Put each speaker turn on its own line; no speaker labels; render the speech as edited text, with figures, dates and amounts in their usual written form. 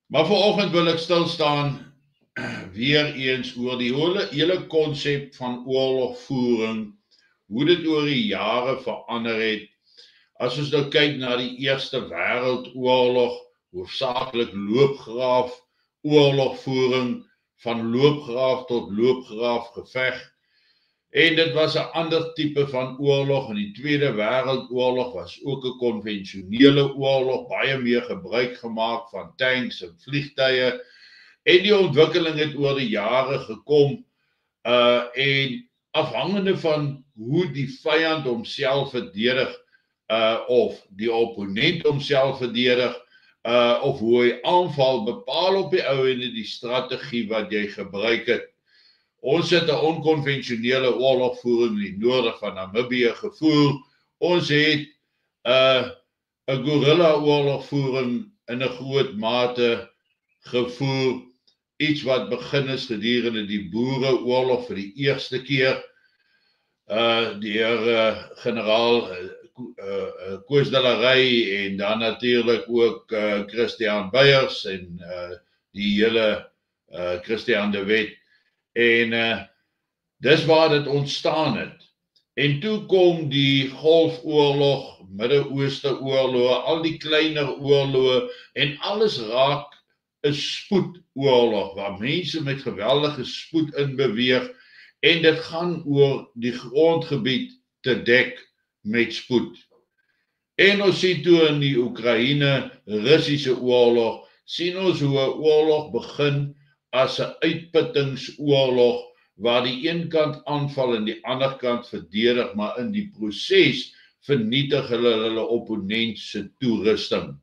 Maar vanoggend wil ek stil staan weer eens oor die hele konsep van oorlogvoering, hoe dit oor die jare verander het. As ons nou kyk na die Eerste Wêreldoorlog, hoofsaaklik loopgraaf oorlogvoering, van loopgraaf tot loopgraaf geveg. En dit was 'n ander tipe van oorlog. In die Tweede Wêreldoorlog was ook 'n konvensionele oorlog, baie meer gebruik gemaak van tanks en vliegtuie. En die ontwikkeling het oor die jare gekom en afhangende van hoe die vyand homself verdedig of die opponent homself verdedig of hoe hy aanval, bepaal op die ou ende die strategie wat jy gebruik het. Ons het 'n onkonvensionele oorlogvoering in die noorde van Namibië gevoer. Ons het 'n guerrilla oorlogvoering in 'n groot mate gevoer. Iets wat begin is gedurende die Boereoorlog vir die eerste keer deur generaal Koos de la Rey en dan natuurlik ook Christian Beyers en die hele Christian de Wet. En dis waar dit ontstaan het. En toe kom die Golfoorlog, Midde-Ooste oorlog, al die kleiner oorloë en alles raak 'n spoedoorlog waar mense met geweldige spoed inbeweeg en dit gaan oor die grondgebied te dek met spoed. En ons sien toe in die Oekraïne-Russiese oorlog, sien ons hoe 'n oorlog begin as 'n uitputtingsoorlog waar die een kant aanval en die ander kant verdedig, maar in die proses vernietig hulle opponent se toerusting.